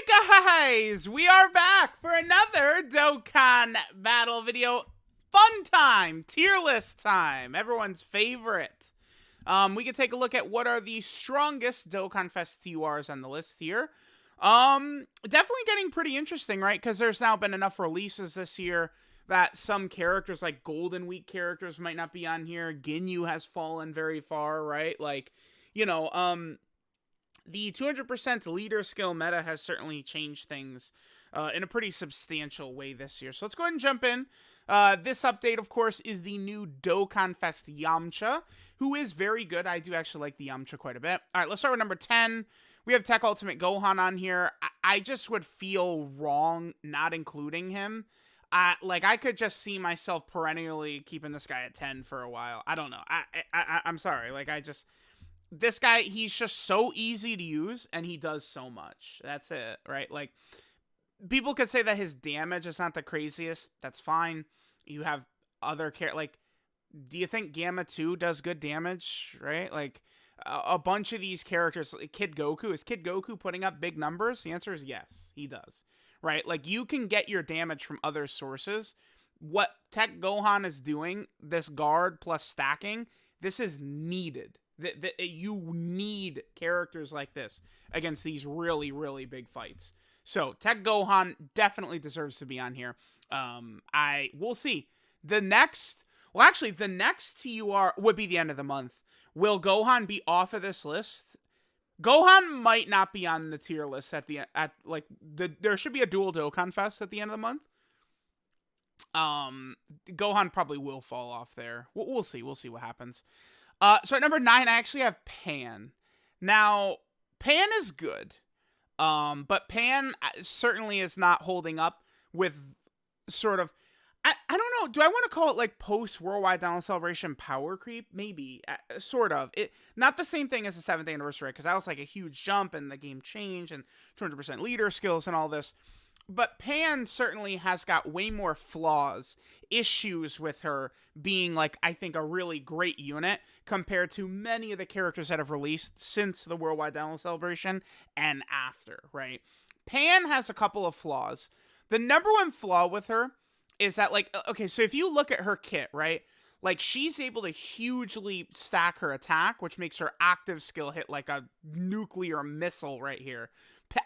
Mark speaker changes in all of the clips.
Speaker 1: Guys, we are back for another Dokkan battle video. Fun time, tier list time, everyone's favorite. We can take a look at what are the strongest DOKKANFEST TURs on the list here. Definitely getting pretty interesting, right? Because there's now been enough releases this year that some characters, like Golden Week characters, might not be on here. Ginyu has fallen very far, right? Like, the 200% leader skill meta has certainly changed things in a pretty substantial way this year. So let's go ahead and jump in. This update, of course, is the new DOKKANFEST Yamcha, who is very good. I do actually like the Yamcha quite a bit. All right, let's start with number 10. We have Tech Ultimate Gohan on here. I just would feel wrong not including him. I could just see myself perennially keeping this guy at 10 for a while. I don't know. I'm sorry. This guy, he's just so easy to use, and he does so much. That's it, right? Like, people could say that his damage is not the craziest. That's fine. You have other do you think Gamma 2 does good damage, right? Like, a bunch of these characters, like Kid Goku, is Kid Goku putting up big numbers? The answer is yes, he does, right? Like, you can get your damage from other sources. What Tech Gohan is doing, this guard plus stacking, this is needed. You need characters like this against these really, really big fights. So Tech Gohan definitely deserves to be on here. We'll see. The next TUR would be the end of the month. Will Gohan be off of this list? Gohan might not be on the tier list there should be a dual Dokkan Fest at the end of the month. Gohan probably will fall off there. We'll see. We'll see what happens. So at number 9, I actually have Pan. Now, Pan is good. But Pan certainly is not holding up with sort of, I don't know, do I want to call it like post-Worldwide Download Celebration power creep? Maybe, sort of. Not the same thing as the 7th anniversary, because that was like a huge jump and the game changed and 200% leader skills and all this. But Pan certainly has got way more flaws, issues with her being, like, I think a really great unit compared to many of the characters that have released since the Worldwide Download Celebration and after, right? Pan has a couple of flaws. The number one flaw with her is that, like, okay, so if you look at her kit, right? Like, she's able to hugely stack her attack, which makes her active skill hit like a nuclear missile right here.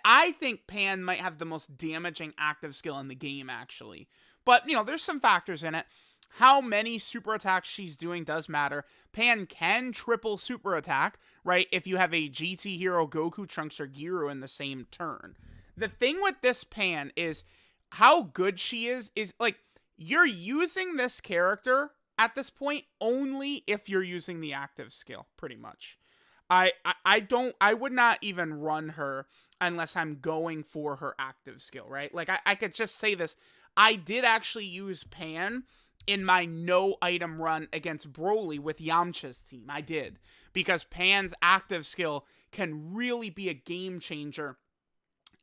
Speaker 1: I think Pan might have the most damaging active skill in the game, actually. But, there's some factors in it. How many super attacks she's doing does matter. Pan can triple super attack, right, if you have a GT hero, Goku, Trunks, or Giru in the same turn. The thing with this Pan is how good she is, like, you're using this character at this point only if you're using the active skill, pretty much. I would not even run her unless I'm going for her active skill, right? Like, I could just say this. I did actually use Pan in my no item run against Broly with Yamcha's team. I did. Because Pan's active skill can really be a game changer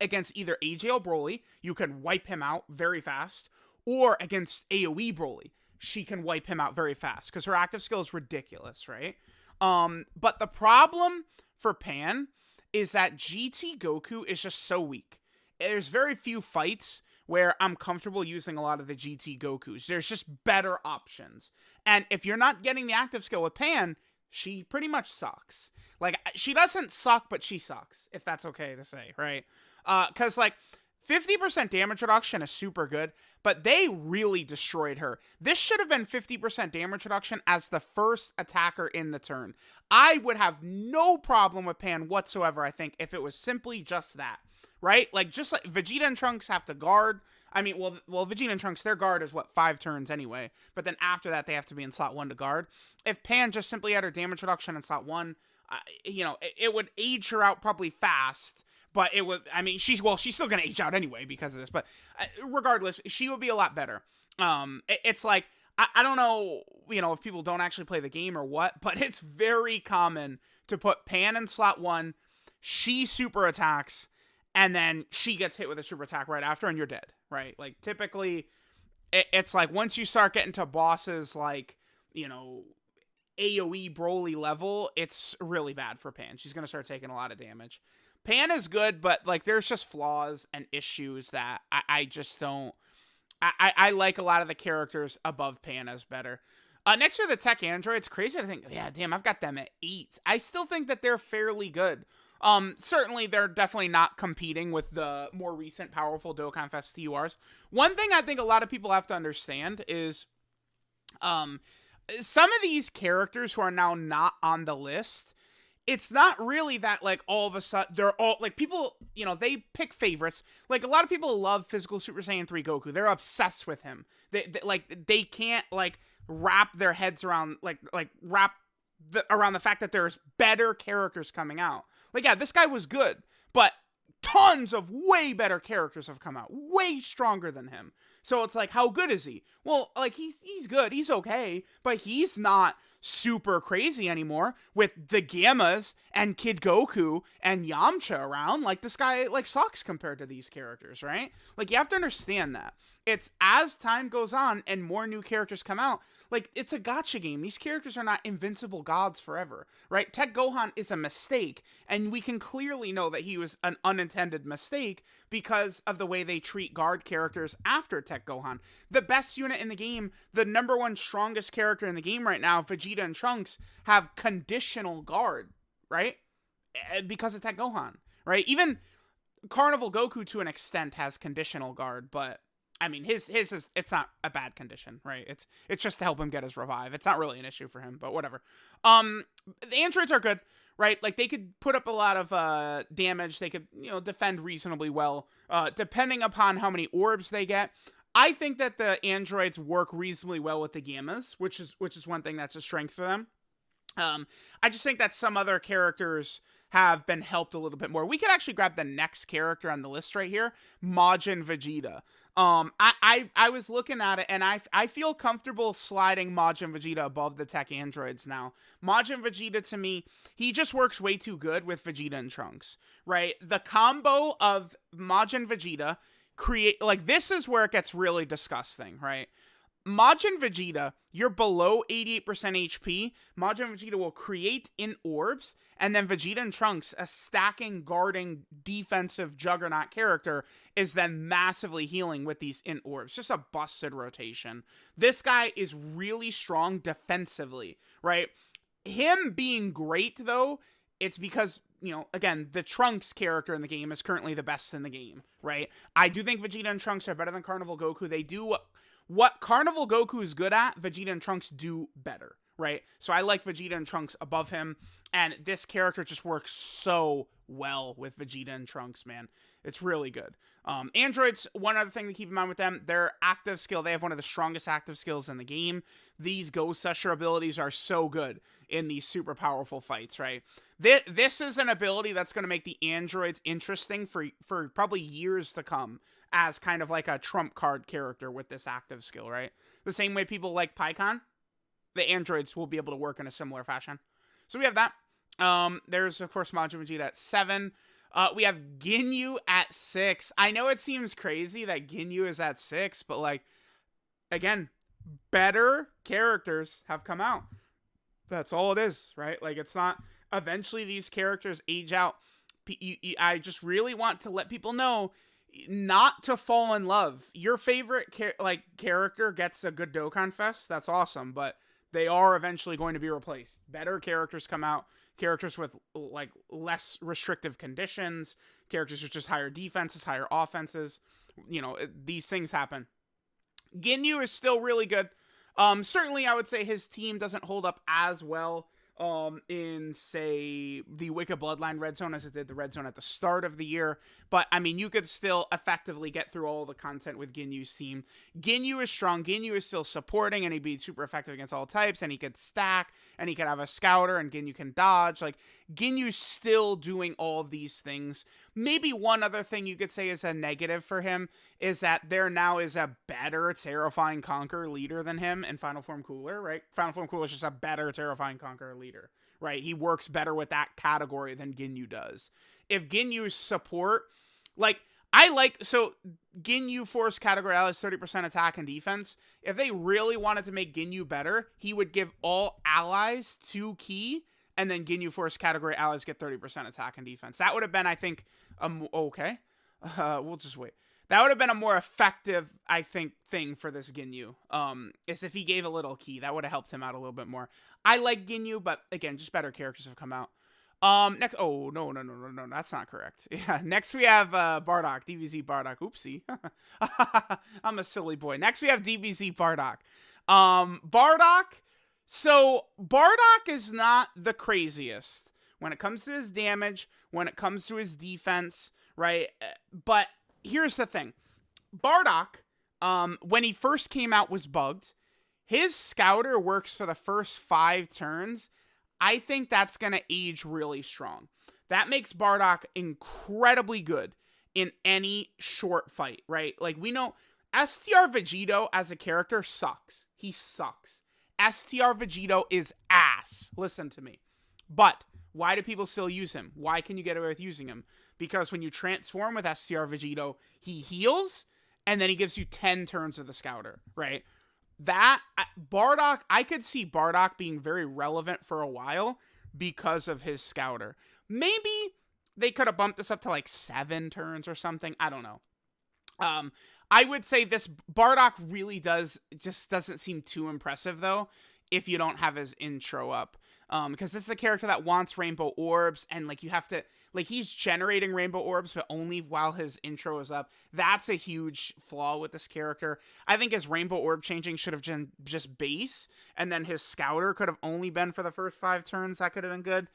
Speaker 1: against either AJL Broly. You can wipe him out very fast. Or against AoE Broly. She can wipe him out very fast. Because her active skill is ridiculous, right? But the problem for Pan is that GT Goku is just so weak. There's very few fights where I'm comfortable using a lot of the GT Gokus. There's just better options. And if you're not getting the active skill with Pan, she pretty much sucks. Like, she doesn't suck, but she sucks, if that's okay to say, right? Because, like, 50% damage reduction is super good, but they really destroyed her. This should have been 50% damage reduction as the first attacker in the turn. I would have no problem with Pan whatsoever, I think, if it was simply just that, right? Like, just like Vegeta and Trunks have to guard. I mean, well, Vegeta and Trunks, their guard is, 5 turns anyway, but then after that, they have to be in slot 1 to guard. If Pan just simply had her damage reduction in slot 1, it would age her out probably fast. But it would, I mean, she's still going to age out anyway because of this. But regardless, she would be a lot better. It's like, I don't know, if people don't actually play the game or what, but it's very common to put Pan in slot 1, she super attacks, and then she gets hit with a super attack right after, and you're dead, right? Like, typically, it's like, once you start getting to bosses like, AoE Broly level, it's really bad for Pan. She's going to start taking a lot of damage. Pan is good, but like there's just flaws and issues that I just don't. I like a lot of the characters above Pan as better. Next are the tech androids. Crazy to think, yeah, damn, I've got them at 8. I still think that they're fairly good. Certainly they're definitely not competing with the more recent powerful DOKKANFEST TURs. One thing I think a lot of people have to understand is, some of these characters who are now not on the list, it's not really that like all of a sudden they're all like people, they pick favorites. Like a lot of people love physical Super Saiyan 3 Goku. They're obsessed with him. They can't like wrap their heads around around the fact that there's better characters coming out. Like, yeah, this guy was good, but tons of way better characters have come out, way stronger than him. So it's like, how good is he? Well, like he's good, he's okay, but he's not super crazy anymore with the Gammas and Kid Goku and Yamcha around. Like, this guy like sucks compared to these characters, right? Like, you have to understand that. It's as time goes on and more new characters come out, like, it's a gacha game. These characters are not invincible gods forever, right? Tech Gohan is a mistake, and we can clearly know that he was an unintended mistake because of the way they treat guard characters after Tech Gohan. The best unit in the game, the number one strongest character in the game right now, Vegeta and Trunks, have conditional guard, right? Because of Tech Gohan, right? Even Carnival Goku, to an extent, has conditional guard, but I mean, his is, it's not a bad condition, right? It's just to help him get his revive. It's not really an issue for him, but whatever. The androids are good, right? Like, they could put up a lot of damage. They could, defend reasonably well, depending upon how many orbs they get. I think that the androids work reasonably well with the Gammas, which is one thing that's a strength for them. I just think that some other characters have been helped a little bit more. We could actually grab the next character on the list right here, Majin Vegeta. I was looking at it, and I feel comfortable sliding Majin Vegeta above the tech androids now. Majin Vegeta, to me, he just works way too good with Vegeta and Trunks, right? The combo of Majin Vegeta this is where it gets really disgusting, right? Majin Vegeta, you're below 88% HP. Majin Vegeta will create in orbs, and then Vegeta and Trunks, a stacking, guarding, defensive juggernaut character, is then massively healing with these in orbs. Just a busted rotation. This guy is really strong defensively, right? Him being great, though, it's because, again, the Trunks character in the game is currently the best in the game, right? I do think Vegeta and Trunks are better than Carnival Goku. They do what Carnival Goku is good at, Vegeta and Trunks do better, right? So I like Vegeta and Trunks above him, and this character just works so well with Vegeta and Trunks, man. It's really good. Androids, one other thing to keep in mind with them, their active skill, they have one of the strongest active skills in the game. These Ghost Usher abilities are so good in these super powerful fights, right? This is an ability that's going to make the androids interesting for probably years to come, as kind of like a trump card character with this active skill, right? The same way people like Pycon, the androids will be able to work in a similar fashion. So we have that. There's, of course, Majin Vegeta at 7. We have Ginyu at 6. I know it seems crazy that Ginyu is at 6, but, like, again, better characters have come out. That's all it is, right? Like, it's not... Eventually, these characters age out. I just really want to let people know not to fall in love. Your favorite character gets a good Dokkan Fest. That's awesome, but they are eventually going to be replaced. Better characters come out. Characters with like less restrictive conditions. Characters with just higher defenses, higher offenses. These things happen. Ginyu is still really good. Certainly, I would say his team doesn't hold up as well in, say, the Wicked Bloodline Red Zone as it did the Red Zone at the start of the year. But, I mean, you could still effectively get through all the content with Ginyu's team. Ginyu is strong. Ginyu is still supporting, and he'd be super effective against all types, and he could stack, and he could have a scouter, and Ginyu can dodge. Like, Ginyu's still doing all of these things. Maybe one other thing you could say is a negative for him is that there now is a better Terrifying Conqueror leader than him in Final Form Cooler, right? Final Form Cooler is just a better Terrifying Conqueror leader, right? He works better with that category than Ginyu does. If Ginyu's support, so Ginyu Force category has 30% attack and defense. If they really wanted to make Ginyu better, he would give all allies 2 ki and then Ginyu Force category allies get 30% attack and defense. That would have been, I think, okay. We'll just wait. That would have been a more effective, I think, thing for this Ginyu. Is if he gave a little key. That would have helped him out a little bit more. I like Ginyu, but again, just better characters have come out. Next, oh, no, that's not correct. Yeah, next we have, Bardock, DBZ Bardock, oopsie. I'm a silly boy. Next we have DBZ Bardock. Bardock, so Bardock is not the craziest when it comes to his damage, when it comes to his defense, right? But here's the thing. Bardock, when he first came out, was bugged. His Scouter works for the first 5 turns. I think that's going to age really strong. That makes Bardock incredibly good in any short fight, right? Like, we know STR Vegito as a character sucks. He sucks. STR Vegito is ass. Listen to me. But why do people still use him? Why can you get away with using him? Because when you transform with STR Vegito, he heals, and then he gives you 10 turns of the Scouter, right? Bardock, I could see Bardock being very relevant for a while because of his Scouter. Maybe they could have bumped this up to like 7 turns or something. I don't know. I would say this Bardock really doesn't seem too impressive though, if you don't have his intro up. Because this is a character that wants rainbow orbs, and like you have to, like, he's generating rainbow orbs, but only while his intro is up. That's a huge flaw with this character. I think his rainbow orb changing should have been just base, and then his Scouter could have only been for the first 5 turns. That could have been good.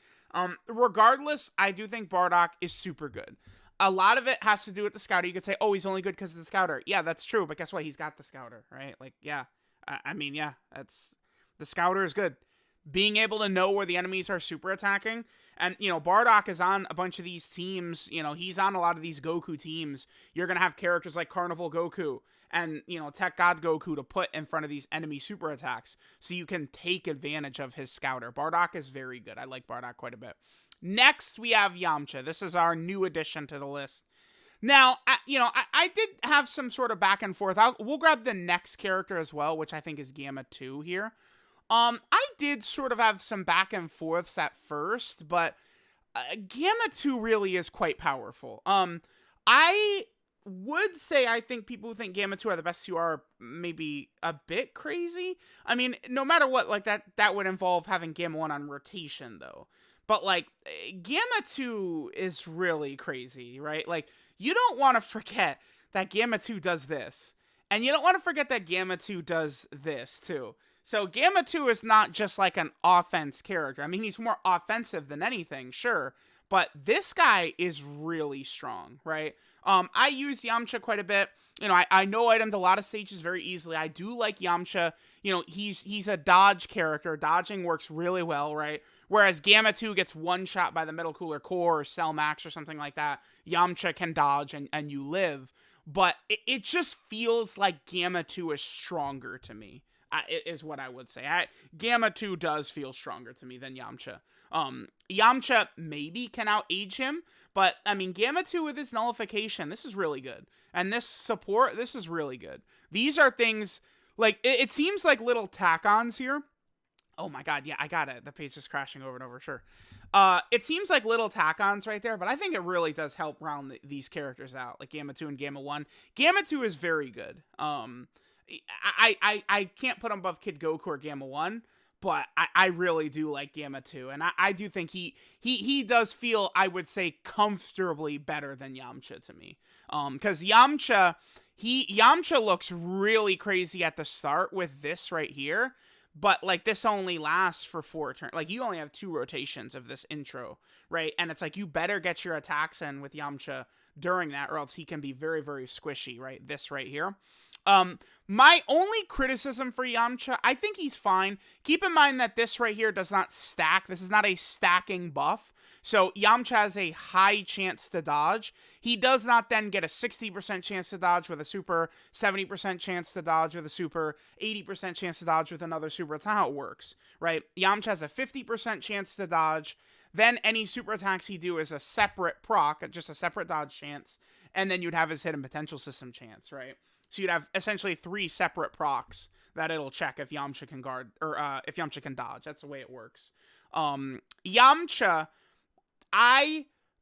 Speaker 1: Regardless, I do think Bardock is super good. A lot of it has to do with the Scouter. You could say, oh, he's only good because of the Scouter. Yeah, that's true, but guess what? He's got the Scouter, right? Like, yeah. I mean, yeah, the Scouter is good. Being able to know where the enemies are super attacking. And, you know, Bardock is on a bunch of these teams. You know, he's on a lot of these Goku teams. You're going to have characters like Carnival Goku and, you know, Tech God Goku to put in front of these enemy super attacks. So you can take advantage of his Scouter. Bardock is very good. I like Bardock quite a bit. Next, we have Yamcha. This is our new addition to the list. Now, I did have some sort of back and forth. We'll grab the next character as well, which I think is Gamma 2 here. I did sort of have some back and forths at first, but Gamma 2 really is quite powerful. I would say I think people who think Gamma 2 are the best 2 are maybe a bit crazy. I mean, no matter what, like that would involve having Gamma 1 on rotation, though. But, like, Gamma 2 is really crazy, right? Like, you don't want to forget that Gamma 2 does this. And you don't want to forget that Gamma 2 does this, too. So Gamma 2 is not just like an offense character. I mean, he's more offensive than anything, sure. But this guy is really strong, right? I use Yamcha quite a bit. You know, I know itemed a lot of stages very easily. I do like Yamcha. You know, he's a dodge character. Dodging works really well, right? Whereas Gamma 2 gets one shot by the Middle Cooler Core or Cell Max or something like that. Yamcha can dodge and you live. But it just feels like Gamma 2 is stronger to me. Is what I would say. Gamma 2 does feel stronger to me than Yamcha. Yamcha maybe can out-age him, but, I mean, Gamma 2 with his nullification, this is really good. And this support, this is really good. These are things, like, it seems like little tack-ons here. Oh my god, yeah, I got it. The page is crashing over and over, sure. It seems like little tack-ons right there, but I think it really does help round these characters out, like Gamma 2 and Gamma 1. Gamma 2 is very good. I can't put him above Kid Goku or Gamma 1, but I really do like Gamma 2, and I do think he does feel, I would say, comfortably better than Yamcha to me. Because Yamcha looks really crazy at the start with this right here, but, like, this only lasts for 4 turns. Like, you only have 2 rotations of this intro, right? And it's like, you better get your attacks in with Yamcha during that, or else he can be very, very squishy, right? This right here. My only criticism for Yamcha, I think he's fine. Keep in mind that this right here does not stack. This is not a stacking buff. So Yamcha has a high chance to dodge. He does not then get a 60% chance to dodge with a super, 70% chance to dodge with a super, 80% chance to dodge with another super. That's not how it works, right? Yamcha has a 50% chance to dodge. Then any super attacks he do is a separate proc, just a separate dodge chance. And then you'd have his hidden potential system chance, right? So you'd have essentially 3 separate procs that it'll check if Yamcha can guard, or if Yamcha can dodge. That's the way it works. Yamcha,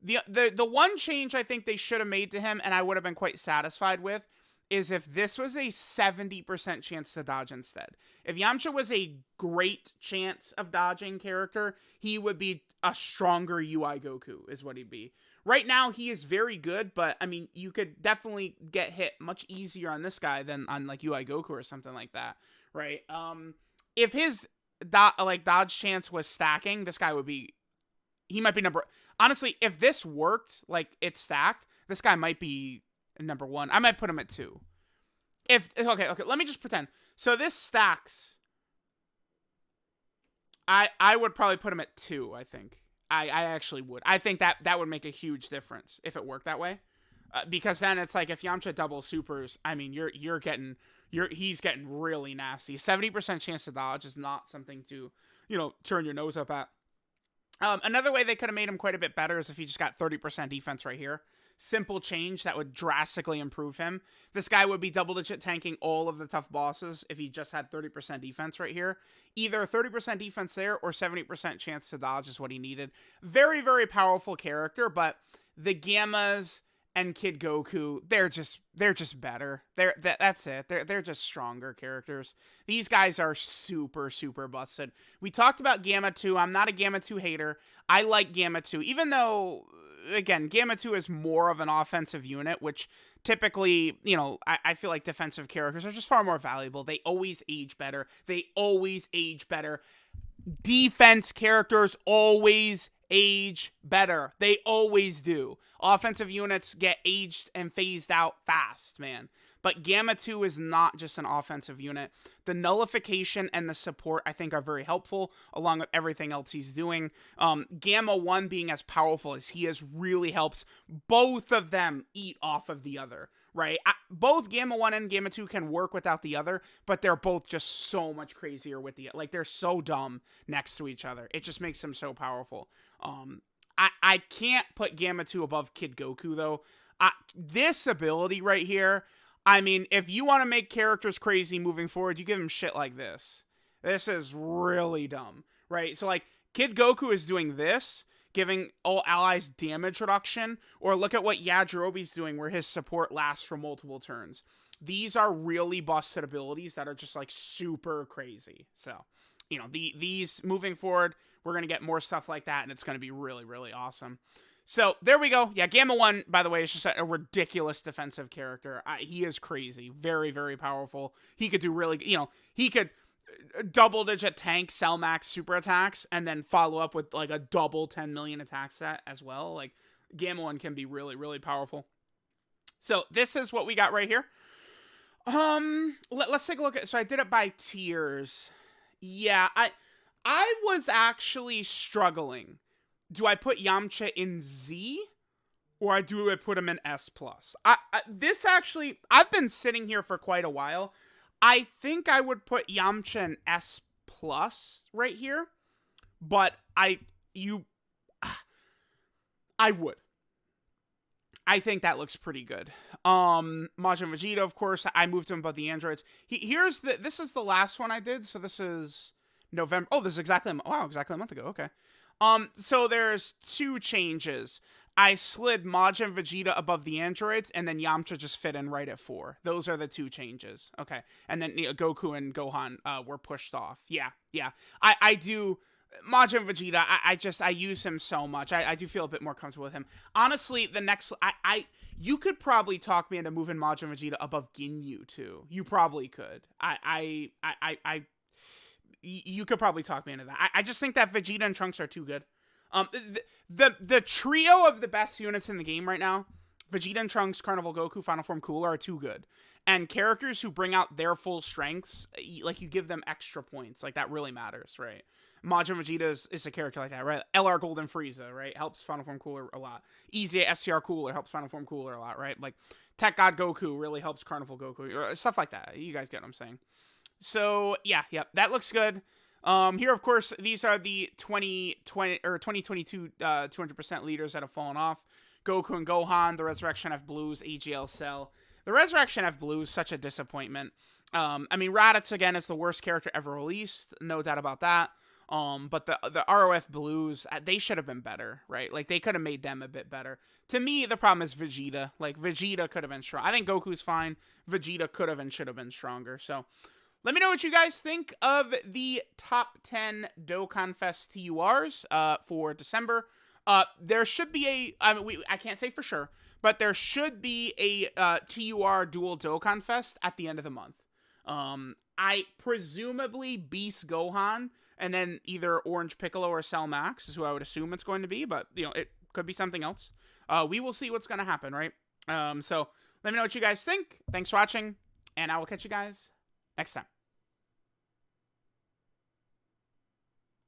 Speaker 1: the one change I think they should have made to him, and I would have been quite satisfied with, is if this was a 70% chance to dodge instead. If Yamcha was a great chance of dodging character, he would be a stronger UI Goku, is what he'd be. Right now, he is very good, but, I mean, you could definitely get hit much easier on this guy than on, like, UI Goku or something like that, right? If his, dodge chance was stacking, this guy would be, he might be honestly, if this worked, like, it's stacked, this guy might be number 1. I might put him at 2. Okay, let me just pretend. So this stacks. I would probably put him at 2, I think. I actually would. I think that would make a huge difference if it worked that way. Because then it's like if Yamcha doubles supers, I mean, he's getting really nasty. 70% chance to dodge is not something to, turn your nose up at. Another way they could have made him quite a bit better is if he just got 30% defense right here. Simple change that would drastically improve him. This guy would be double-digit tanking all of the tough bosses if he just had 30% defense right here. Either 30% defense there or 70% chance to dodge is what he needed. Very, very powerful character, but the Gammas and Kid Goku, they're just better. That's it. They're just stronger characters. These guys are super, super busted. We talked about Gamma 2. I'm not a Gamma 2 hater. I like Gamma 2, even though, again, Gamma 2 is more of an offensive unit, which typically, I feel like defensive characters are just far more valuable. They always age better. Defense characters always age better. They always do. Offensive units get aged and phased out fast, man. But Gamma 2 is not just an offensive unit. The nullification and the support, I think, are very helpful, along with everything else he's doing. Gamma 1 being as powerful as he is really helps both of them eat off of the other, right? Both Gamma 1 and Gamma 2 can work without the other, but they're both just so much crazier with the... Like, they're so dumb next to each other. It just makes them so powerful. I can't put Gamma 2 above Kid Goku, though. This ability right here... I mean, if you want to make characters crazy moving forward, you give them shit like this. This is really dumb, right? So, like, Kid Goku is doing this, giving all allies damage reduction, or look at what Yajirobe's doing, where his support lasts for multiple turns. These are really busted abilities that are just, like, super crazy. So, these moving forward, we're going to get more stuff like that, and it's going to be really, really awesome. So, there we go. Yeah, Gamma 1, by the way, is just a ridiculous defensive character. He is crazy. Very, very powerful. He could do really... he could double-digit tank, Cell Max super attacks, and then follow up with, like, a double 10 million attack set as well. Like, Gamma 1 can be really, really powerful. So, this is what we got right here. Let's take a look at... So, I did it by tiers. Yeah, I was actually struggling. Do I put Yamcha in Z, or do I put him in S+? This actually, I've been sitting here for quite a while. I think I would put Yamcha in S+ right here, but I would. I think that looks pretty good. Majin Vegeta, of course, I moved him above the androids. This is the last one I did, so this is November. Oh, this is exactly a month ago. Okay. So there's 2 changes. I slid Majin Vegeta above the androids, and then Yamcha just fit in right at 4. Those are the 2 changes. Okay. And then Goku and Gohan were pushed off. Yeah. I do... Majin Vegeta, I use him so much. I do feel a bit more comfortable with him. Honestly, the next... You could probably talk me into moving Majin Vegeta above Ginyu, too. You probably could. You could probably talk me into that. I just think that Vegeta and Trunks are too good. The trio of the best units in the game right now, Vegeta and Trunks, Carnival Goku, Final Form Cooler, are too good. And characters who bring out their full strengths, like, you give them extra points. Like, that really matters, right? Majin Vegeta is a character like that, right? LR Golden Frieza, right? Helps Final Form Cooler a lot. Easy SCR Cooler helps Final Form Cooler a lot, right? Like, Tech God Goku really helps Carnival Goku, or stuff like that. You guys get what I'm saying. So, yeah, that looks good. Here, of course, these are the 2022 200% leaders that have fallen off. Goku and Gohan, the Resurrection F Blues, AGL Cell. The Resurrection F Blues, such a disappointment. I mean, Raditz, again, is the worst character ever released. No doubt about that. But the ROF Blues, they should have been better, right? Like, they could have made them a bit better. To me, the problem is Vegeta. Like, Vegeta could have been strong. I think Goku's fine. Vegeta could have and should have been stronger. So, let me know what you guys think of the top 10 Dokkan Fest TURs for December. There should be I can't say for sure, but there should be a TUR Dual Dokkan Fest at the end of the month. I presumably Beast Gohan, and then either Orange Piccolo or Cell Max is who I would assume it's going to be, but, you know, it could be something else. We will see what's going to happen, right? So let me know what you guys think. Thanks for watching, and I will catch you guys next time.